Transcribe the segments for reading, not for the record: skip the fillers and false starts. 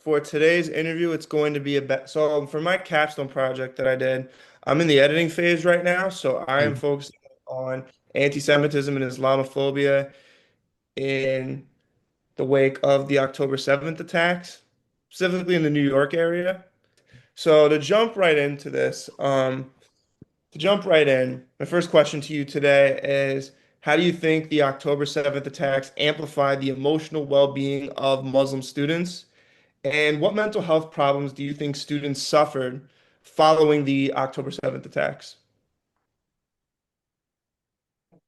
for today's interview, it's going to be for my capstone project that I did, I'm in the editing phase right now, so I am Mm. focusing on anti-Semitism and Islamophobia in the wake of the October 7th attacks, specifically in the New York area. So to jump right in, my first question to you today is, how do you think the October 7th attacks amplified the emotional well-being of Muslim students? And what mental health problems do you think students suffered following the October 7th attacks?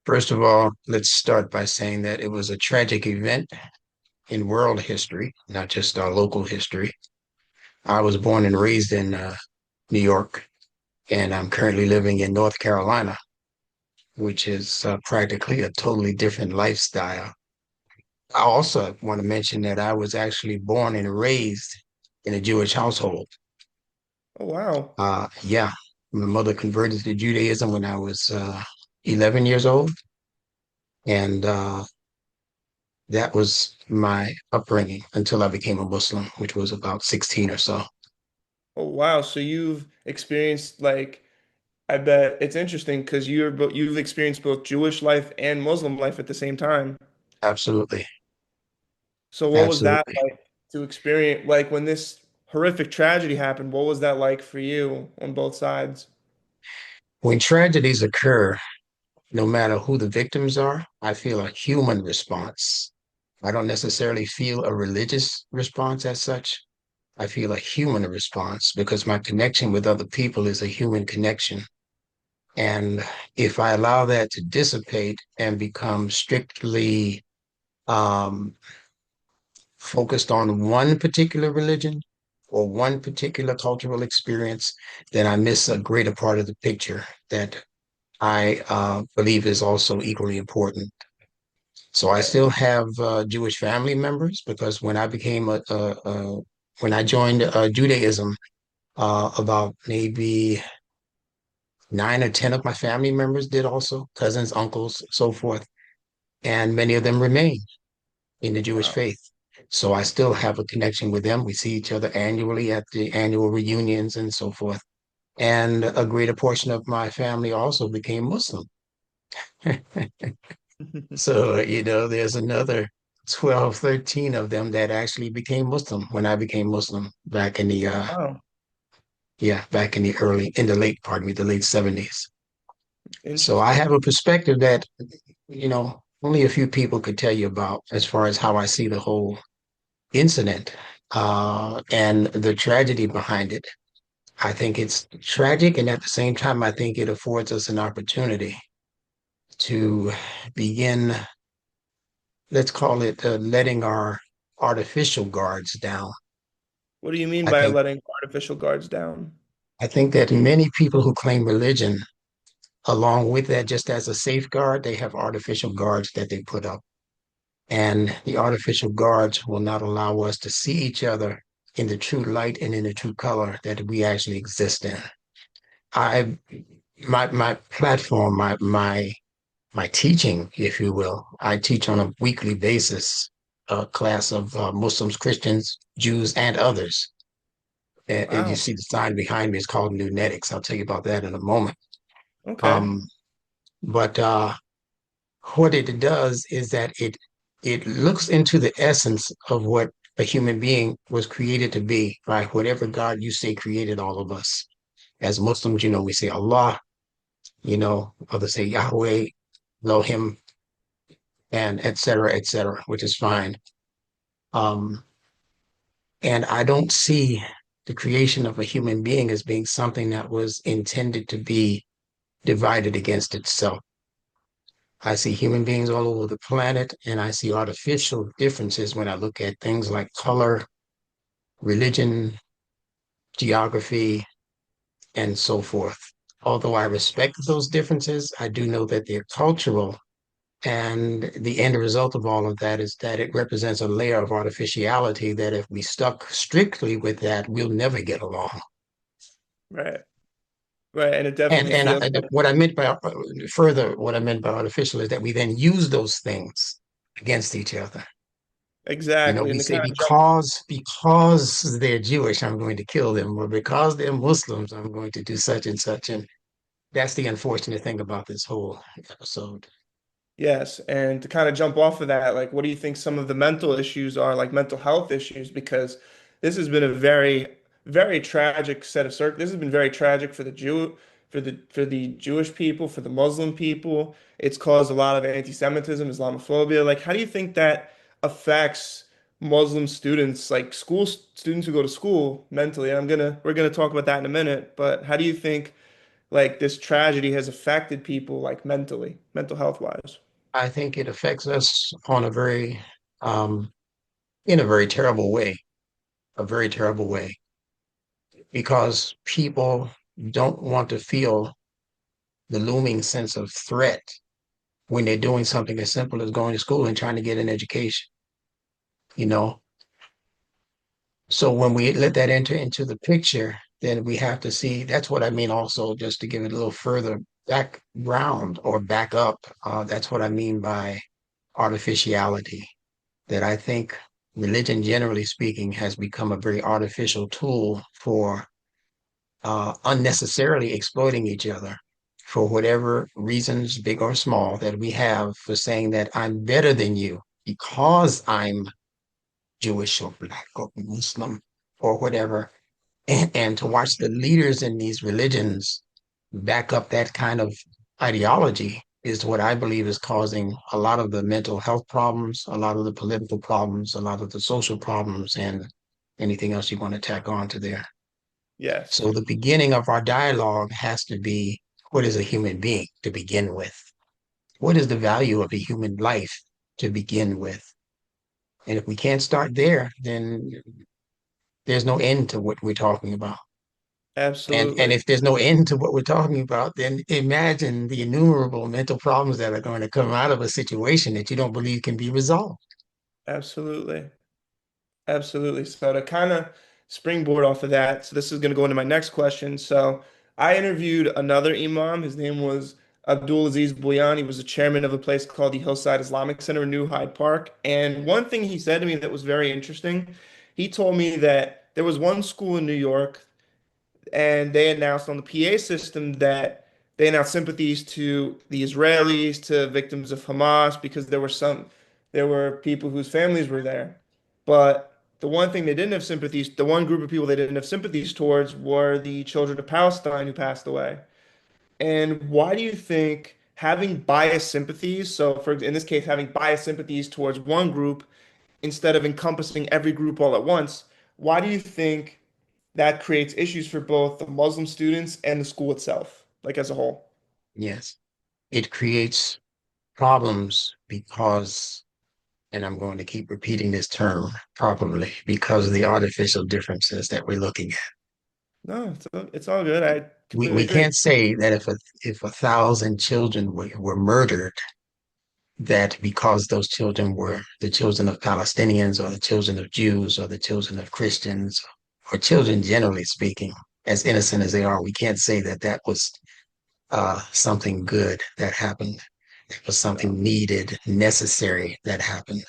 First of all, let's start by saying that it was a tragic event in world history, not just our local history. I was born and raised in New York, and I'm currently living in North Carolina, which is practically a totally different lifestyle. I also want to mention that I was actually born and raised in a Jewish household. Oh, wow. Yeah, my mother converted to Judaism when I was 11 years old, and that was my upbringing until I became a Muslim, which was about 16 or so. Oh, wow. So you've experienced I bet it's interesting because you've experienced both Jewish life and Muslim life at the same time. Absolutely. So what was that Absolutely. like to experience, like when this horrific tragedy happened, what was that like for you on both sides? When tragedies occur, no matter who the victims are, I feel a human response. I don't necessarily feel a religious response as such. I feel a human response because my connection with other people is a human connection. And if I allow that to dissipate and become strictly um, focused on one particular religion or one particular cultural experience, then I miss a greater part of the picture that I believe is also equally important. So I Right. still have Jewish family members because when I became when I joined Judaism, about maybe 9 or 10 of my family members did also, cousins, uncles, so forth, and many of them remain in the Jewish Wow. faith. So I still have a connection with them. We see each other annually at the annual reunions and so forth. And a greater portion of my family also became Muslim. So, there's another 12, 13 of them that actually became Muslim when I became Muslim back in the Wow. back in the in the late, pardon me, the late 70s. So I have Interesting. a perspective that, only a few people could tell you about as far as how I see the whole incident and the tragedy behind it. I think it's tragic, and at the same time, I think it affords us an opportunity to begin, let's call it, letting our artificial guards down. What do you mean I by think letting artificial guards down? I think that many people who claim religion, along with that, just as a safeguard, they have artificial guards that they put up. And the artificial guards will not allow us to see each other in the true light and in the true color that we actually exist in. I my platform, my teaching, if you will, I teach on a weekly basis a class of Muslims, Christians, Jews, and others. And you Wow. see the sign behind me is called NuNetics. I'll tell you about that in a moment. Okay. Um, but what it does is that it looks into the essence of what a human being was created to be by whatever God you say created all of us. As Muslims, we say Allah, others say Yahweh, Elohim, and et cetera, which is fine. Um, and I don't see the creation of a human being as being something that was intended to be divided against itself. I see human beings all over the planet, and I see artificial differences when I look at things like color, religion, geography, and so forth. Although I respect those differences, I do know that they're cultural. And the end result of all of that is that it represents a layer of artificiality that if we stuck strictly with that, we'll never get along. Right. Right. And it And definitely and feels like, what I meant by further, what I meant by artificial is that we then use those things against each other. You know, Exactly. we And to say kind of jump, because they're Jewish, I'm going to kill them, or because they're Muslims, I'm going to do such and such. And that's the unfortunate thing about this whole episode. yes, and to kind of jump off of that, like, what do you think some of the mental issues are, like mental health issues? Because this has been a very tragic set of circ. This has been very tragic for the for the Jewish people, for the Muslim people. It's caused a lot of anti-Semitism, Islamophobia. Like, how do you think that affects Muslim students, like students who go to school mentally? And we're gonna talk about that in a minute, but how do you think like this tragedy has affected people like mentally, mental health wise? I think it affects us on um, in a very terrible way, a very terrible way, because people don't want to feel the looming sense of threat when they're doing something as simple as going to school and trying to get an education, you know? So when we let that enter into the picture, then we have to see that's what I mean also, just to give it a little further background or back up. That's what I mean by artificiality, that I think religion, generally speaking, has become a very artificial tool for unnecessarily exploiting each other for whatever reasons, big or small, that we have for saying that I'm better than you because I'm Jewish or Black or Muslim or whatever. And to watch the leaders in these religions back up that kind of ideology is what I believe is causing a lot of the mental health problems, a lot of the political problems, a lot of the social problems, and anything else you want to tack on to there. Yes, So the beginning of our dialogue has to be, what is a human being to begin with? What is the value of a human life to begin with? And if we can't start there, then there's no end to what we're talking about. And absolutely. if there's no end to what we're talking about, then imagine the innumerable mental problems that are going to come out of a situation that you don't believe can be resolved. Absolutely. Absolutely. So to kind of springboard off of that, so this is going to go into my next question. So I interviewed another Imam. His name was Abdul Aziz Boyan. He was the chairman of a place called the Hillside Islamic Center in New Hyde Park. And one thing he said to me that was very interesting, he told me that there was one school in New York and they announced on the PA system that they announced sympathies to the Israelis, to victims of Hamas, because there were people whose families were there. But the one thing they didn't have sympathies, the one group of people they didn't have sympathies towards were the children of Palestine who passed away. And why do you think having biased sympathies, so for in this case, having biased sympathies towards one group instead of encompassing every group all at once, why do you think that creates issues for both the Muslim students and the school itself, like as a whole? Yes, it creates problems because, and I'm going to keep repeating this term properly, because of the artificial differences that we're looking at. No, it's all good. I completely We agree. can't say that if 1,000 children were murdered, that because those children were the children of Palestinians or the children of Jews or the children of Christians or children generally speaking, as innocent as they are, we can't say that that was something good that happened. It was No, something needed, necessary that happened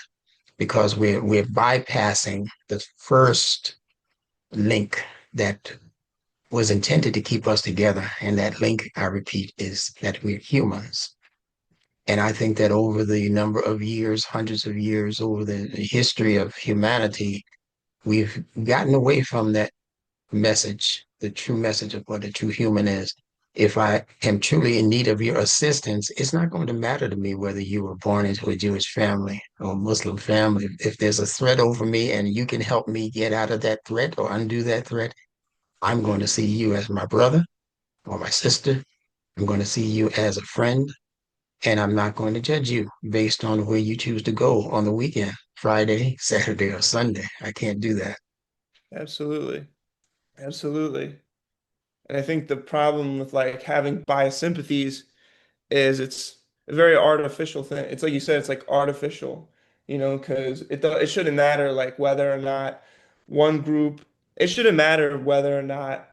because we're bypassing the first link that was intended to keep us together. And that link, I repeat, is that we're humans. And I think that over the number of years, hundreds of years, over the history of humanity, we've gotten away from that message, the true message of what a true human is. If I am truly in need of your assistance, it's not going to matter to me whether you were born into a Jewish family or a Muslim family. If there's a threat over me and you can help me get out of that threat or undo that threat, I'm going to see you as my brother or my sister. I'm going to see you as a friend, and I'm not going to judge you based on where you choose to go on the weekend, Friday, Saturday, or Sunday. I can't do that. absolutely. Absolutely. And I think the problem with like having biased sympathies is it's a very artificial thing. It's like you said, it's like artificial, because it shouldn't matter like whether or not one group, it shouldn't matter whether or not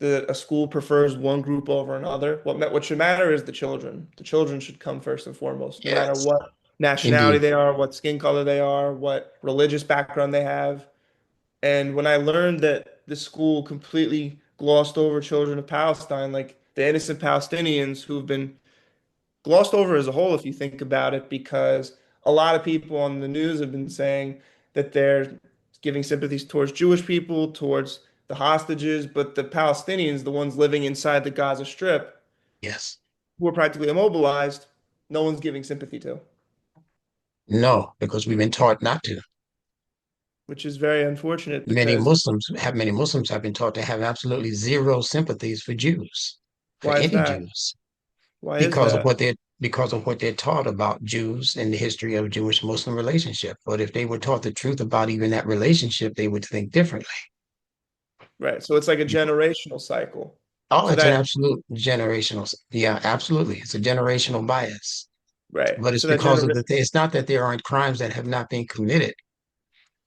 a school prefers one group over another. What should matter is the children. The children should come first and foremost, no matter Yes. what. nationality Indeed. they are, what skin color they are, what religious background they have. And when I learned that the school completely glossed over children of Palestine, like the innocent Palestinians who've been glossed over as a whole, if you think about it, because a lot of people on the news have been saying that they're giving sympathies towards Jewish people, towards the hostages, but the Palestinians, the ones living inside the Gaza Strip, Yes. who are practically immobilized, no one's giving sympathy to, No, because we've been taught not to. which is very unfortunate because Many Muslims have been taught to have absolutely zero sympathies for Jews, for why is any that? Jews, Why is because of that? what they're taught about Jews and the history of Jewish-Muslim relationship. But if they were taught the truth about even that relationship, they would think differently. Right. So it's like a generational cycle. Oh, So it's an that, absolute generational. Yeah, absolutely. It's a generational bias. right. But it's So that because of gener it's not that there aren't crimes that have not been committed.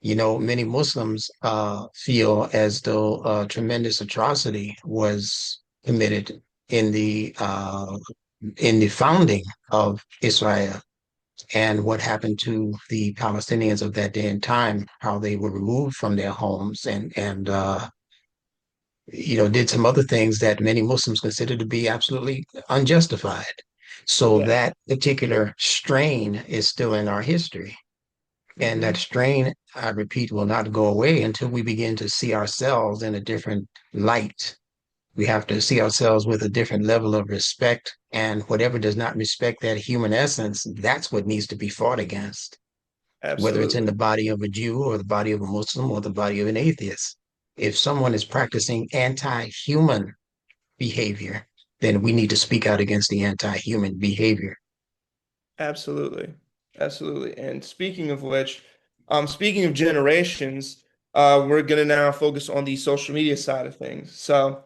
You know, many Muslims feel as though tremendous atrocity was committed in the founding of Israel and what happened to the Palestinians of that day and time, how they were removed from their homes and did some other things that many Muslims consider to be absolutely unjustified. So yeah. that particular strain is still in our history. And that Hmm. strain, I repeat, will not go away until we begin to see ourselves in a different light. We have to see ourselves with a different level of respect. And whatever does not respect that human essence, that's what needs to be fought against, whether it's in Absolutely. the body of a Jew or the body of a Muslim or the body of an atheist. If someone is practicing anti-human behavior, then we need to speak out against the anti-human behavior. Absolutely. Absolutely. And speaking of which, speaking of generations, we're going to now focus on the social media side of things. So,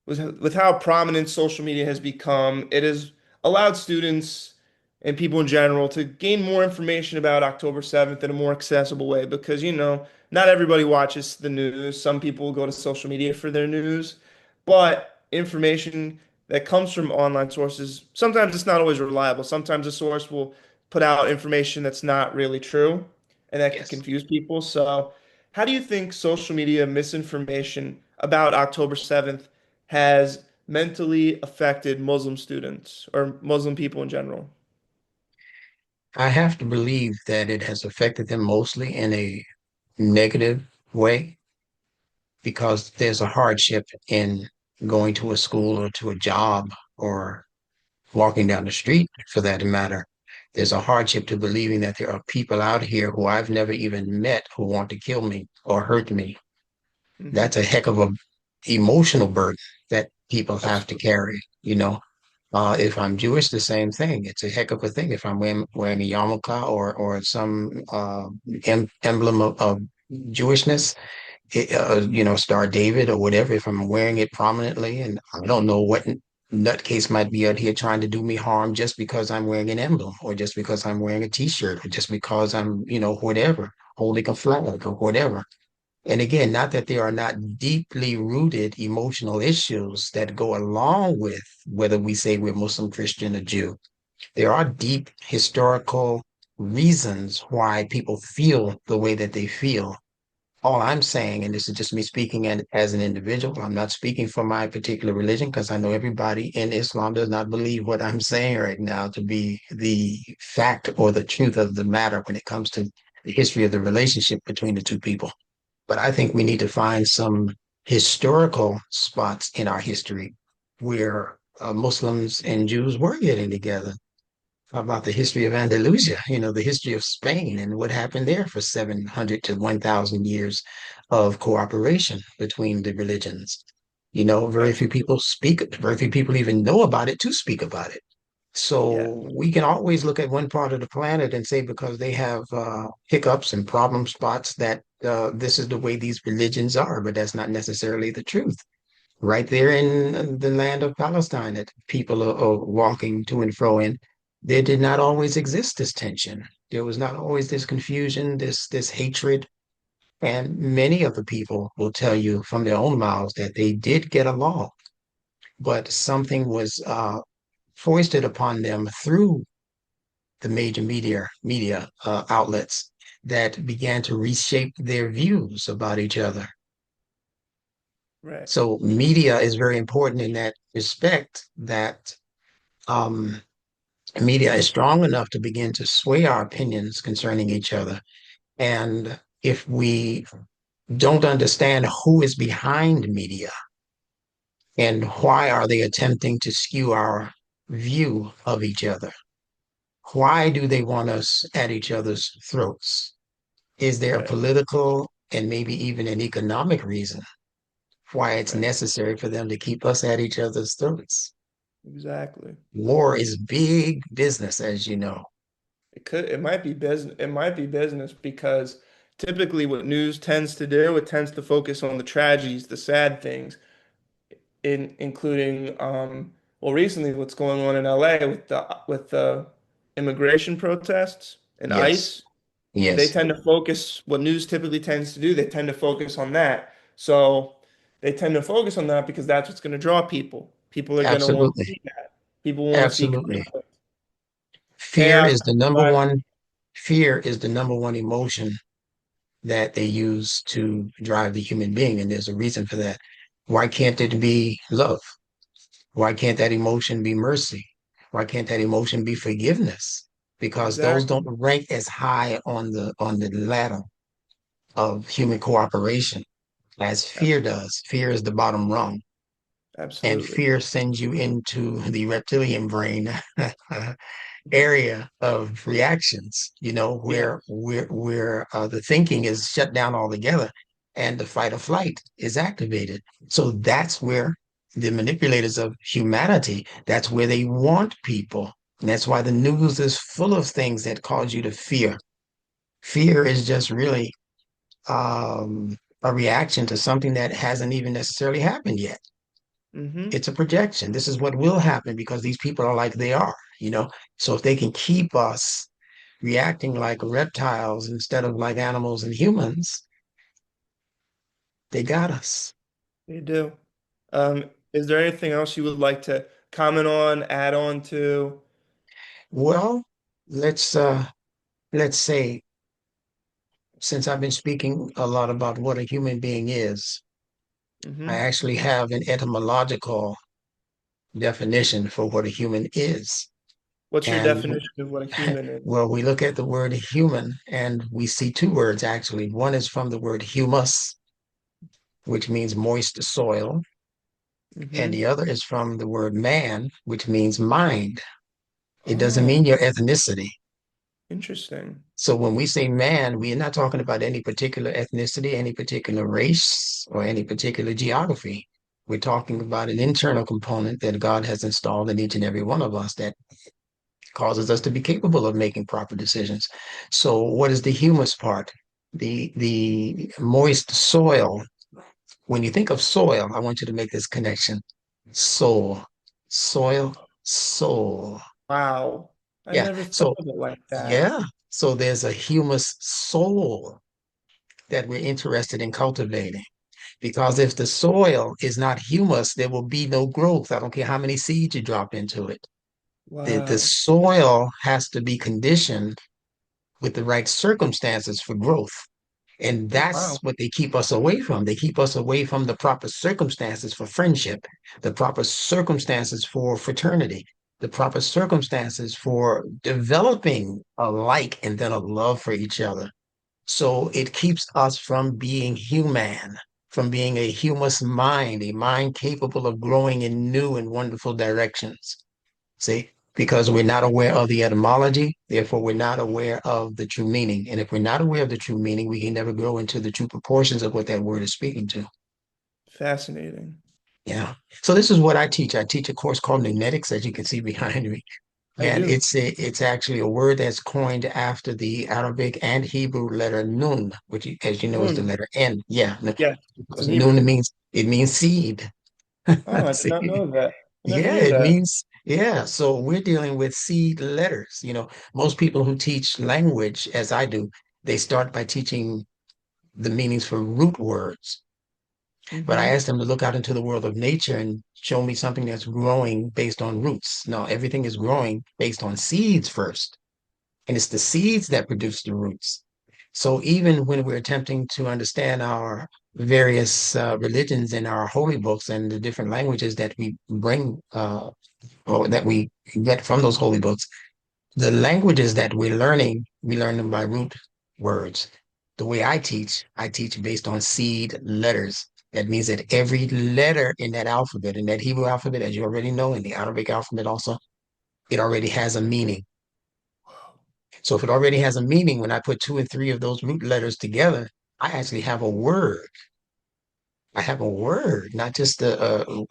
with how prominent social media has become, it has allowed students and people in general to gain more information about October 7th in a more accessible way because, not everybody watches the news. Some people go to social media for their news, but information that comes from online sources, sometimes it's not always reliable. Sometimes a source will put out information that's not really true, and that could Yes. confuse people. So, how do you think social media misinformation about October 7th has mentally affected Muslim students or Muslim people in general? I have to believe that it has affected them mostly in a negative way because there's a hardship in going to a school or to a job or walking down the street for that matter. There's a hardship to believing that there are people out here who I've never even met who want to kill me or hurt me. That's Hmm. a heck of a emotional burden that people have to Absolutely. carry, you know. If I'm Jewish, the same thing. It's a heck of a thing if I'm wearing a yarmulke or some emblem of Jewishness, Star David or whatever. If I'm wearing it prominently, and I don't know what nutcase might be out here trying to do me harm just because I'm wearing an emblem, or just because I'm wearing a T-shirt, or just because I'm, whatever, holding a flag or whatever. And again, not that there are not deeply rooted emotional issues that go along with whether we say we're Muslim, Christian, or Jew. There are deep historical reasons why people feel the way that they feel. All I'm saying, and this is just me speaking as an individual, I'm not speaking for my particular religion because I know everybody in Islam does not believe what I'm saying right now to be the fact or the truth of the matter when it comes to the history of the relationship between the two people. But I think we need to find some historical spots in our history where Muslims and Jews were getting together. About the history of Andalusia, the history of Spain and what happened there for 700 to 1,000 years of cooperation between the religions. Very few people even know about it to speak about it. Yeah, So we can always look at one part of the planet and say because they have hiccups and problem spots that this is the way these religions are, but that's not necessarily the truth. Right there in the land of Palestine that people are walking to and fro in, there did not always exist this tension. There was not always this confusion, this hatred. And many of the people will tell you from their own mouths that they did get along, but something was foisted upon them through the major media outlets that began to reshape their views about each other. Right. So media is very important in that respect that um, media is strong enough to begin to sway our opinions concerning each other. And if we don't understand who is behind media and why are they attempting to skew our view of each other, why do they want us at each other's throats? Is there a Right. political and maybe even an economic reason why it's Right. necessary for them to keep us at each other's throats? Exactly. War is big business, as you know. It might be business. It might be business because typically what news tends to do, it tends to focus on the tragedies, the sad things, including well, recently what's going on in LA with the immigration protests and Yes, ICE. They yes, tend to focus, what news typically tends to do, they tend to focus on that. So they tend to focus on that because that's what's going to draw people. People are going to want to absolutely, see that. People want to see absolutely. conflict, Fear chaos, is the number violence. one, fear is the number one emotion that they use to drive the human being, and there's a reason for that. Why can't it be love? Why can't that emotion be mercy? Why can't that emotion be forgiveness? Because those don't Exactly. rank as high on the ladder of human cooperation as fear does. Fear is the bottom rung, and Absolutely. fear sends you into the reptilian brain area of reactions, Yeah. where the thinking is shut down altogether and the fight or flight is activated. So that's where the manipulators of humanity, that's where they want people. And that's why the news is full of things that cause you to fear. Fear is just really a reaction to something that hasn't even necessarily happened yet. Mm-hmm. It's a projection. This is what will happen because these people are like they are. So if they can keep us reacting like reptiles instead of like animals and humans, they got us. They do. Is there anything else you would like to comment on, add on to? Well, let's say since I've been speaking a lot about what a human being is, I Mm-hmm. actually have an etymological definition for what a human is. What's your And definition of what a human is? well, we look at the word human and we see two words actually. One is from the word humus, which means moist soil, and Mm-hmm. the other is from the word man, which means mind. It doesn't Oh, mean your ethnicity. interesting. So when we say man, we are not talking about any particular ethnicity, any particular race, or any particular geography. We're talking about an internal component that God has installed in each and every one of us that causes us to be capable of making proper decisions. So what is the humus part? The moist soil. When you think of soil, I want you to make this connection. Soul, soil, soul. Wow. I Yeah. never thought So of it like that. yeah. So there's a humus soul that we're interested in cultivating. Because if the soil is not humus, there will be no growth. I don't care how many seeds you drop into it. The Wow. soil has to be conditioned with the right circumstances for growth. And Oh, that's wow. what they keep us away from. They keep us away from the proper circumstances for friendship, the proper circumstances for fraternity, the proper circumstances for developing a like and then a love for each other. So it keeps us from being human, from being a humus mind, a mind capable of growing in new and wonderful directions. See, because we're not aware of the etymology, therefore we're not aware of the true meaning. And if we're not aware of the true meaning, we can never grow into the true proportions of what that word is speaking to. Fascinating. Yeah. So this is what I teach. I teach a course called NuNetics, as you can see behind me. I And do. it's actually a word that's coined after the Arabic and Hebrew letter nun, which, as you know, is the Noon. letter N. Yeah, Yes, it's because in nun Hebrew. means seed. Oh, I did not See? know that. I never Yeah, knew it that. means, yeah. So we're dealing with seed letters. Most people who teach language, as I do, they start by teaching the meanings for root words. But I Mm-hmm. asked them to look out into the world of nature and show me something that's growing based on roots. No, everything is growing based on seeds first. and it's the seeds that produce the roots. So even when we're attempting to understand our various religions and our holy books and the different languages that we bring or that we get from those holy books, the languages that we're learning, we learn them by root words. The way I teach based on seed letters. That means that every letter in that alphabet, in that Hebrew alphabet, as you already know, in the Arabic alphabet also, it already has a meaning. So if it already has a meaning, when I put two and three of those root letters together, I actually have a word. I have a word, not just So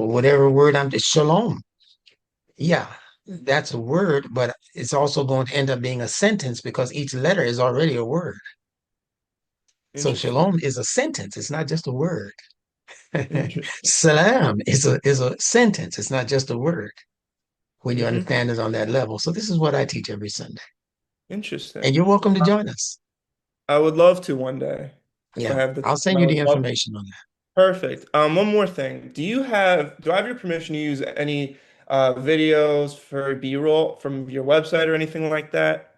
whatever word shalom. Yeah, that's a word, but it's also going to end up being a sentence because each letter is already a word. So Interesting. shalom is a sentence. It's not just a word. Interesting. Salam is a sentence. It's not just a word when you Hmm. understand it on that level. So this is what I teach every Sunday. And Interesting. you're welcome to join us. I would love to one day if I Yeah, have the I'll time. send I you the would love to. information on that. Perfect. One more thing. Do I have your permission to use any videos for B-roll from your website or anything like that?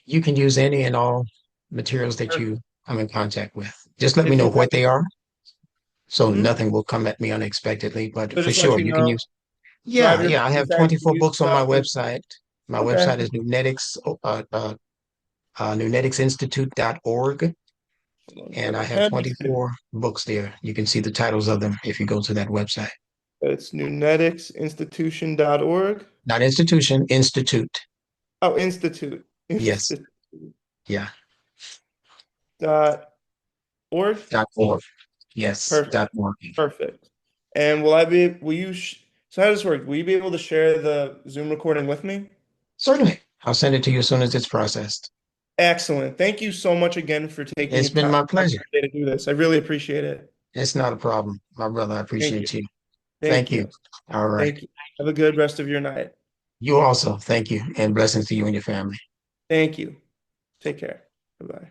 You can use any and all materials that you Perfect. come in contact with. Just let me If know you have, what they are so hmm nothing will come at me unexpectedly. But So for just let sure, you you can know. use, So I have yeah, your yeah. I permission have to actually 24 use books on my stuff and website. My okay. website is NuNetics, NuNeticsInstitute.org. Hold on, And grab I a have pen. 24 books there. You can see the titles of them if you go to that website. It's nuneticsinstitution.org. Not institution, institute. Oh, Institute. Yes. Institute Yeah. dot org. .org. Yes. Perfect. .org. Perfect. And will you, so how does this work? Will you be able to share the Zoom recording with me? Certainly. I'll send it to you as soon as it's processed. Excellent. Thank you so much again for taking It's your been time my out of pleasure. your day to do this. I really appreciate it. It's not a problem, my brother. I Thank you. appreciate you. Thank Thank you. you. All right. Thank you. Have a good rest of your night. You also. Thank you. And blessings to you and your family. Thank you. Take care. Bye-bye.